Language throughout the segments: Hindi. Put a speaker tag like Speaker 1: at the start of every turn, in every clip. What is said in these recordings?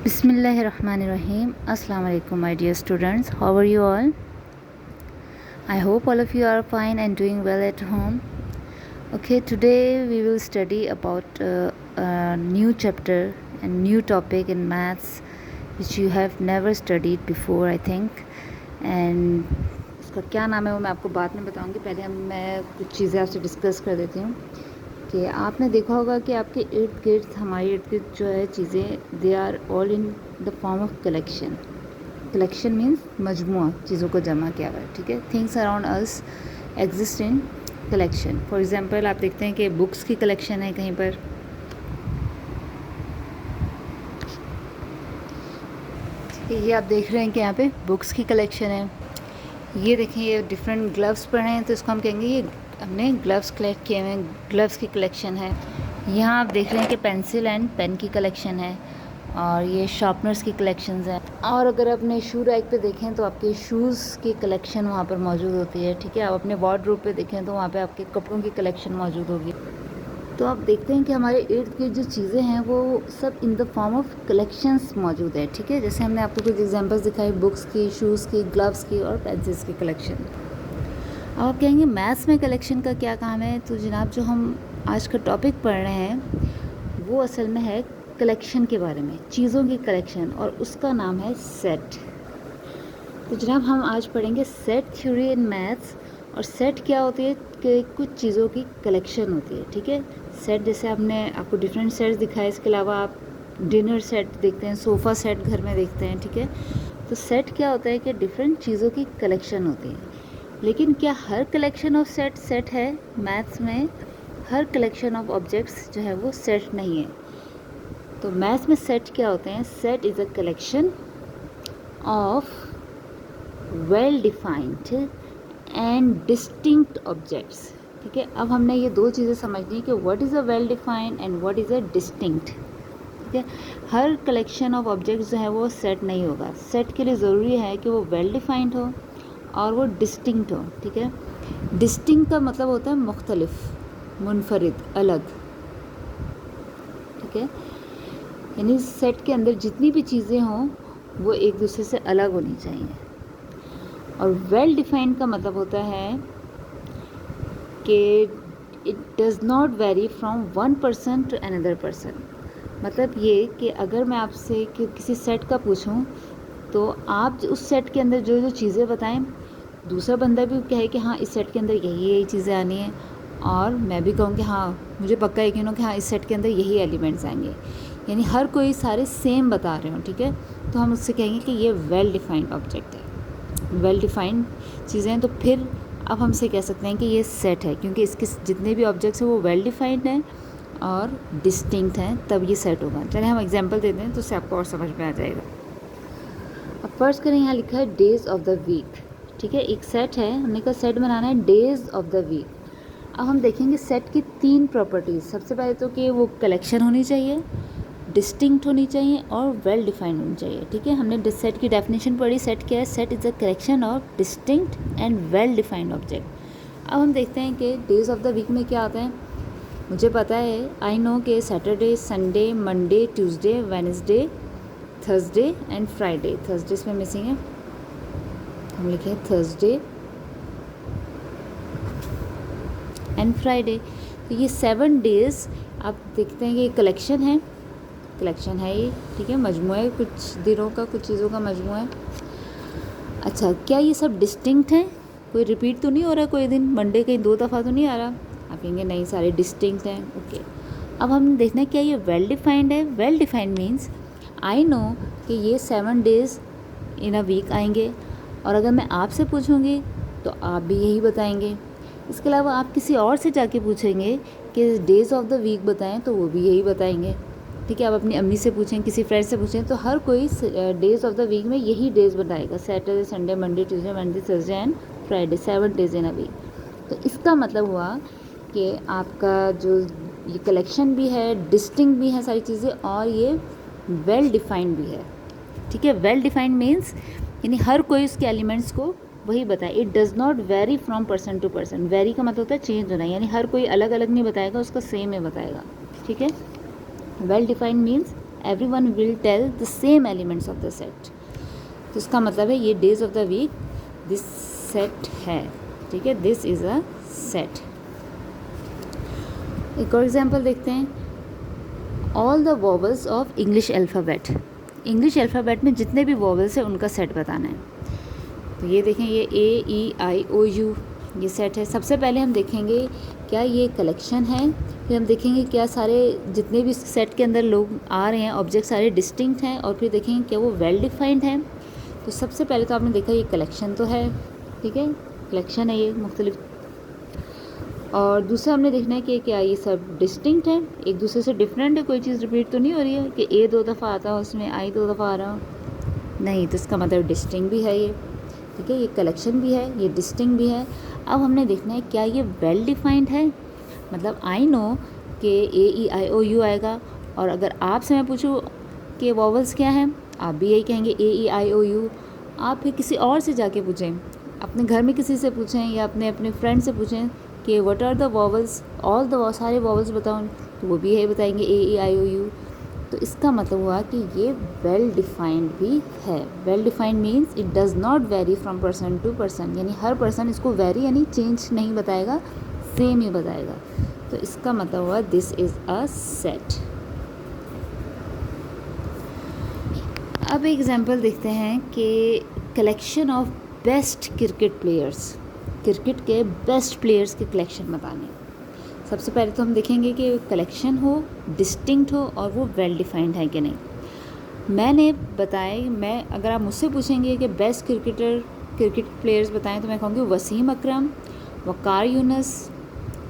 Speaker 1: Bismillahirrahmanirrahim. Assalamu alaikum, my dear students. How are you all? I hope all of you are fine and doing well at home. Okay, today we will study about a new chapter and new topic in maths which you have never studied before, I think. And इसका क्या नाम है वो मैं आपको बाद में बताऊंगी. पहले मैं कुछ चीज़ें आपसे डिस्कस कर देती हूँ कि आपने देखा होगा कि आपके इर्द गिर्द हमारे इर्द गिर्द जो है चीज़ें they are all in the form of collection. Collection means मजमुआ चीज़ों को जमा किया हुआ है. ठीक है, things around us exist in collection. For example आप देखते हैं कि बुक्स की कलेक्शन है कहीं पर. ये आप देख रहे हैं कि यहाँ पे बुक्स की कलेक्शन है. ये देखें, ये डिफरेंट ग्लव्स पड़े हैं तो इसको हम कहेंगे ये हमने ग्लव्स कलेक्ट किए हुए हैं, ग्लव्स की कलेक्शन है. यहाँ आप देख रहे हैं कि पेंसिल एंड पेन की कलेक्शन है और ये शार्पनर्स की कलेक्शंस हैं. और अगर अपने शू रैक पे देखें तो आपके शूज़ की कलेक्शन वहाँ पर मौजूद होती है. ठीक है, आप अपने वार्डरोब पे देखें तो वहाँ पे आपके कपड़ों की कलेक्शन मौजूद होगी. तो आप देखते हैं कि हमारे इर्द गिर्द जो चीज़ें हैं वो सब इन द फॉर्म ऑफ कलेक्शंस मौजूद है. ठीक है, जैसे हमने आपको कुछ एग्जांपल्स दिखाई, बुक्स की, शूज़ की, ग्लव्स की और पेंसिल्स की कलेक्शन. अब आप कहेंगे मैथ्स में कलेक्शन का क्या काम है. तो जनाब जो हम आज का टॉपिक पढ़ रहे हैं वो असल में है कलेक्शन के बारे में, चीज़ों की कलेक्शन, और उसका नाम है सेट. तो जनाब हम आज पढ़ेंगे सेट थ्योरी इन मैथ्स. और सेट क्या होती है कि कुछ चीज़ों की कलेक्शन होती है. ठीक है, सेट जैसे आपने आपको डिफरेंट सेट्स दिखाए, इसके अलावा आप डिनर सेट देखते हैं, सोफ़ा सेट घर में देखते हैं. ठीक है, तो सेट क्या होता है कि डिफरेंट चीज़ों की कलेक्शन होती है. लेकिन क्या हर कलेक्शन ऑफ सेट सेट है? मैथ्स में हर कलेक्शन ऑफ ऑब्जेक्ट्स जो है वो सेट नहीं है. तो मैथ्स में सेट क्या होते हैं? Set is a collection of well defined and distinct objects. ठीक है, अब हमने ये दो चीज़ें समझनी है कि what is a well defined and what is a distinct. ठीक है, हर कलेक्शन ऑफ ऑब्जेक्ट्स जो है वो सेट नहीं होगा. सेट के लिए ज़रूरी है कि वो वेल डिफाइंड हो और वो डिस्टिंक्ट हो. ठीक है, डिस्टिंक्ट का मतलब होता है मुख्तलिफ, मुनफरिद, अलग. ठीक है, यानी सेट के अंदर जितनी भी चीज़ें हों वो एक दूसरे से अलग होनी चाहिए. और वेल डिफाइंड का मतलब होता है कि it does not vary from one person to another person. मतलब ये कि अगर मैं आपसे कि किसी सेट का पूछूं तो आप उस सेट के अंदर जो जो चीज़ें बताएं, दूसरा बंदा भी कहे कि हाँ इस सेट के अंदर यही यही चीज़ें आनी हैं, और मैं भी कहूँ कि हाँ मुझे पक्का यकीन हो कि हाँ इस सेट के अंदर यही एलिमेंट्स आएंगे. यानी हर कोई सारे सेम बता रहे हो. ठीक है, तो हम उससे कहेंगे कि ये वेल डिफाइंड ऑब्जेक्ट है, वेल डिफाइंड चीज़ें हैं. तो फिर अब हमसे कह सकते हैं कि ये सेट है, क्योंकि इसके जितने भी ऑब्जेक्ट्स हैं वो वेल डिफाइंड हैं और डिस्टिंक्ट हैं, तब ये सेट होगा. चलिए हम एग्जांपल देते हैं तो उससे आपको और समझ में आ जाएगा. अब फर्स्ट करें, यहाँ लिखा है डेज़ ऑफ द वीक. ठीक है, एक सेट है, हमने कहा सेट बनाना है डेज़ ऑफ द वीक. अब हम देखेंगे सेट की तीन प्रॉपर्टीज़. सबसे पहले तो कि वो कलेक्शन होनी चाहिए, डिस्टिंक्ट होनी चाहिए और वेल डिफाइंड होनी चाहिए. ठीक है, हमने सेट की डेफिनेशन पढ़ी. सेट क्या है? Set is a collection of distinct and well defined object. अब हम देखते हैं कि डेज़ ऑफ द वीक में क्या आता है. मुझे पता है, आई नो कि Saturday, Sunday, Monday, Tuesday, Wednesday, Thursday and Friday. Thursday इसमें मिसिंग है, हम लिखे थर्सडे एंड फ्राइडे. तो ये 7 डेज़ आप देखते हैं कि कलेक्शन है, कलेक्शन है ये. ठीक है, मजमूआ है, कुछ दिनों का, कुछ चीज़ों का मजमूआ है. अच्छा, क्या ये सब डिस्टिंक्ट हैं? कोई रिपीट तो नहीं हो रहा? कोई दिन मंडे कहीं 2 दफ़ा तो नहीं आ रहा? आप कहेंगे नहीं, सारे डिस्टिंक्ट हैं. ओके, अब हम देखना है क्या ये वेल डिफाइंड है. Well defined means I know कि ये 7 डेज़ इन अ वीक आएंगे, और अगर मैं आपसे पूछूंगी तो आप भी यही बताएंगे. इसके अलावा आप किसी और से जाके पूछेंगे कि डेज़ ऑफ द वीक बताएं तो वो भी यही बताएंगे. ठीक है, आप अपनी अम्मी से पूछें, किसी फ्रेंड से पूछें, तो हर कोई डेज़ ऑफ द वीक में यही डेज़ बताएगा. Saturday, Sunday, Monday, Tuesday, Wednesday, Thursday and Friday, 7 days in a week. तो इसका मतलब हुआ कि आपका जो ये कलेक्शन भी है, डिस्टिंक्ट भी है सारी चीज़ें, और ये वेल डिफाइंड भी है. ठीक है, वेल डिफाइंड मीन्स यानी हर कोई उसके एलिमेंट्स को वही बताए. It does not vary from person to person. Vary का मतलब होता है चेंज होना, यानी हर कोई अलग अलग नहीं बताएगा, उसका सेम ही बताएगा. ठीक है, well defined means everyone will tell the same elements of the set. तो इसका मतलब है ये days of the week this set है, ठीक है, this is a set. एक और एग्जाम्पल देखते हैं, all the vowels of English alphabet. English alphabet में जितने भी वॉवल्स हैं उनका सेट बताना है. तो ये देखें, ये AEIOU ये सेट है. सबसे पहले हम देखेंगे क्या ये कलेक्शन है, फिर हम देखेंगे क्या सारे जितने भी सेट के अंदर लोग आ रहे हैं ऑब्जेक्ट सारे डिस्टिंक्ट हैं, और फिर देखेंगे क्या वो वेल डिफाइंड है. तो सबसे पहले तो आपने देखा ये कलेक्शन तो है, ठीक है, कलेक्शन है ये मुख्तलिफ. और दूसरा हमने देखना है कि क्या ये सब डिस्टिंक्ट है, एक दूसरे से डिफरेंट है, कोई चीज़ रिपीट तो नहीं हो रही है कि ए 2 दफ़ा आता है उसमें आई 2 दफ़ा आ रहा हो, नहीं. तो इसका मतलब डिस्टिंक्ट भी है ये, ठीक है, ये कलेक्शन भी है, ये डिस्टिंक्ट भी है. अब हमने देखना है क्या ये वेल डिफाइंड है, मतलब आई नो कि AEIOU आएगा, और अगर आपसे मैं पूछूँ कि वॉवल्स क्या हैं, आप भी यही कहेंगे AEIOU. आप फिर किसी और से जाके पूछें, अपने घर में किसी से पूछें या अपने फ्रेंड से पूछें कि what are the vowels, all the सारे वॉवल्स बताओ, तो वो भी यही बताएंगे AEIOU. तो इसका मतलब हुआ कि ये वेल डिफाइंड भी है. Well defined means it does not vary from person to person, यानी हर पर्सन इसको वेरी यानी चेंज नहीं बताएगा, सेम ही बताएगा. तो इसका मतलब हुआ दिस इज़ अ सेट. अब एग्जाम्पल देखते हैं कि collection of best cricket players, cricket के बेस्ट प्लेयर्स के कलेक्शन बताने. सबसे पहले तो हम देखेंगे कि कलेक्शन हो, डिस्टिंक्ट हो, और वो वेल डिफाइंड है कि नहीं. मैंने बताया, मैं अगर आप मुझसे पूछेंगे कि बेस्ट क्रिकेट प्लेयर्स बताएं, तो मैं कहूँगी वसीम अकरम, वकार यूनुस,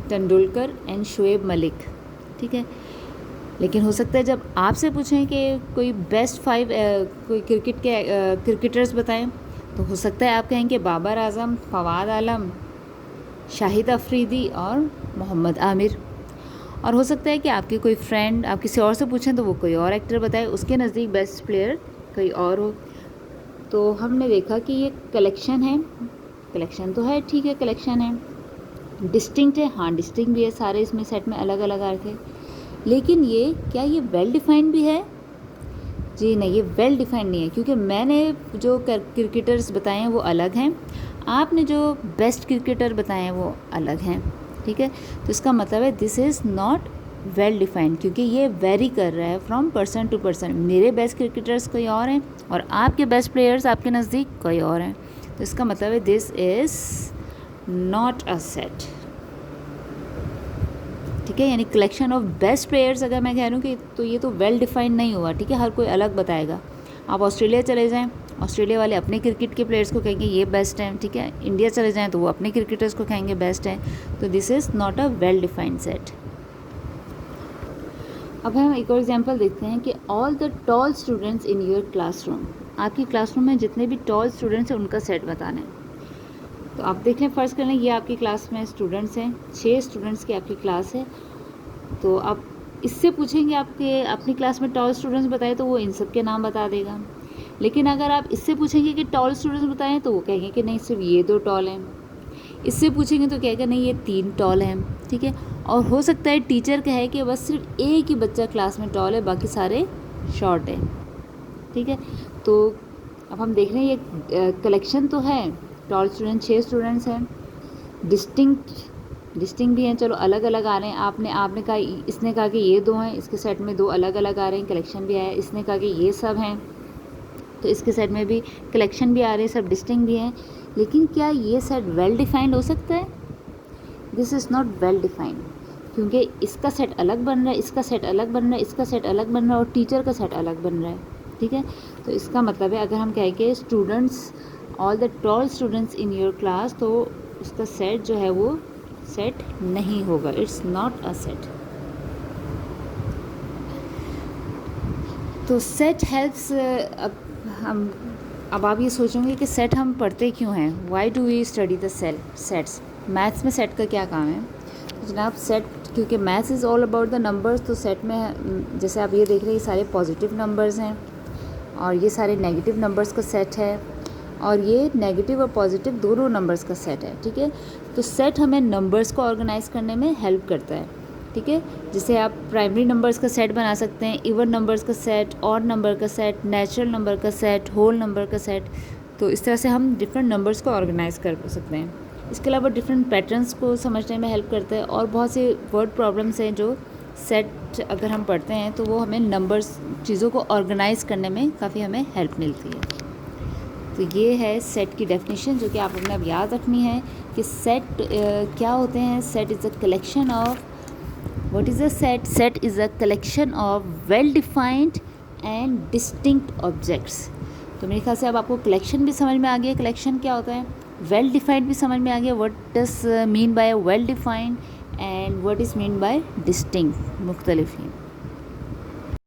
Speaker 1: तेंदुलकर एंड शोएब मलिक, ठीक है. लेकिन हो सकता है जब आपसे पूछें कि कोई बेस्ट 5 कोई क्रिकेट के क्रिकेटर्स बताएं, तो हो सकता है आप कहेंगे बाबर आजम, फवाद आलम, शाहिद अफरीदी और मोहम्मद आमिर. और हो सकता है कि आपके कोई फ्रेंड आप किसी और से पूछें तो वो कोई और एक्टर बताए, उसके नज़दीक बेस्ट प्लेयर कोई और हो. तो हमने देखा कि ये कलेक्शन है, कलेक्शन तो है, ठीक है, कलेक्शन है. डिस्टिंक्ट है, हाँ डिस्टिंक्ट भी है, सारे इसमें सेट में अलग अलग आ रहे थे. लेकिन ये क्या ये वेल डिफाइंड भी है? जी नहीं, ये वेल डिफाइंड नहीं है, क्योंकि मैंने जो क्रिकेटर्स बताए हैं वो अलग हैं, आपने जो बेस्ट क्रिकेटर बताए हैं वो अलग हैं, ठीक है. तो इसका मतलब है this is not well defined, क्योंकि ये वेरी कर रहा है फ्रॉम पर्सन टू पर्सन. मेरे बेस्ट क्रिकेटर्स कोई और हैं और आपके बेस्ट प्लेयर्स आपके नज़दीक कोई और हैं. तो इसका मतलब है this is not a set, ठीक है. यानी कलेक्शन ऑफ बेस्ट प्लेयर्स अगर मैं कह रहा हूँ कि तो ये तो वेल डिफाइंड नहीं हुआ, ठीक है, हर कोई अलग बताएगा. आप ऑस्ट्रेलिया चले जाएं, ऑस्ट्रेलिया वाले अपने क्रिकेट के प्लेयर्स को कहेंगे ये बेस्ट हैं, ठीक है. इंडिया चले जाएं तो वो अपने क्रिकेटर्स को कहेंगे बेस्ट हैं. तो this is not a well defined set. अब हम एक और एग्जांपल देखते हैं कि all the tall students in your classroom, आपकी क्लासरूम में जितने भी टॉल स्टूडेंट्स हैं उनका सेट बताना है. तो आप देख लें, फ़र्ज़ कर लें ये आपकी क्लास में स्टूडेंट्स हैं, 6 स्टूडेंट्स की आपकी क्लास है. तो आप इससे पूछेंगे आपके अपनी क्लास में टॉल स्टूडेंट्स बताए, तो वो इन सब के नाम बता देगा. लेकिन अगर आप इससे पूछेंगे कि टॉल स्टूडेंट्स बताएं, तो वो कहेंगे कि नहीं सिर्फ ये 2 टॉल हैं. इससे पूछेंगे तो कहेगा नहीं ये 3 टॉल हैं, ठीक है. और हो सकता है टीचर कहे कि बस सिर्फ एक ही बच्चा क्लास में टॉल है, बाकी सारे शॉर्ट हैं, ठीक है. तो अब हम देख रहे हैं ये कलेक्शन तो है, टॉल स्टूडेंट 6 स्टूडेंट्स हैं, डिस्टिंक्ट भी हैं, चलो अलग अलग आ रहे हैं. आपने कहा, इसने कहा कि ये 2 हैं, इसके सेट में 2 अलग अलग आ रहे हैं, कलेक्शन भी आया. इसने कहा कि ये सब हैं, तो इसके सेट में भी कलेक्शन भी आ रहे हैं, सब डिस्टिंक्ट भी हैं. लेकिन क्या ये सेट वेल डिफाइंड हो सकता है? This is not well defined, क्योंकि इसका सेट अलग बन रहा है, इसका सेट अलग बन रहा है, इसका सेट अलग बन रहा है, और टीचर का सेट अलग बन रहा है, ठीक है. तो इसका मतलब है अगर हम कहें कि students, all the tall students in your class, तो उसका सेट जो है वो सेट नहीं होगा, इट्स नॉट अ सेट. तो सेट हेल्प्स, अब आप ये सोचेंगे कि सेट हम पढ़ते क्यों हैं, why do we study the sets, maths में सेट का क्या काम है. तो जनाब सेट, क्योंकि maths is all about the numbers, तो सेट में जैसे आप ये देख रहे हैं ये सारे पॉजिटिव नंबर्स हैं और ये सारे नेगेटिव नंबर्स का सेट है, और ये नेगेटिव और पॉजिटिव दोनों नंबर्स का सेट है, ठीक है. तो सेट हमें नंबर्स को ऑर्गेनाइज करने में हेल्प करता है. ठीक है। जिसे आप प्राइमरी नंबर्स का सेट बना सकते हैं, इवन नंबर्स का सेट, ऑड नंबर का सेट, नेचुरल नंबर का सेट, होल नंबर का सेट। तो इस तरह से हम डिफरेंट नंबर्स को ऑर्गेनाइज कर सकते हैं। इसके अलावा डिफरेंट पैटर्न्स को समझने में हेल्प करता है, और बहुत से वर्ड प्रॉब्लम्स हैं जो सेट अगर हम पढ़ते हैं तो वो हमें नंबर्स चीज़ों को ऑर्गेनाइज करने में काफ़ी हमें हेल्प मिलती है। तो ये है सेट की डेफिनेशन, जो कि आप अपने अब याद रखनी है कि सेट क्या होते हैं। Set is a collection of, what is a set? Set is a collection of well defined and distinct objects. तो मेरे ख्याल से अब आपको कलेक्शन भी समझ में आ गया, कलेक्शन क्या होता है। वेल डिफाइंड भी समझ में आ गया, what does mean by well defined and what is mean by distinct, मुख्तलिफ हैं।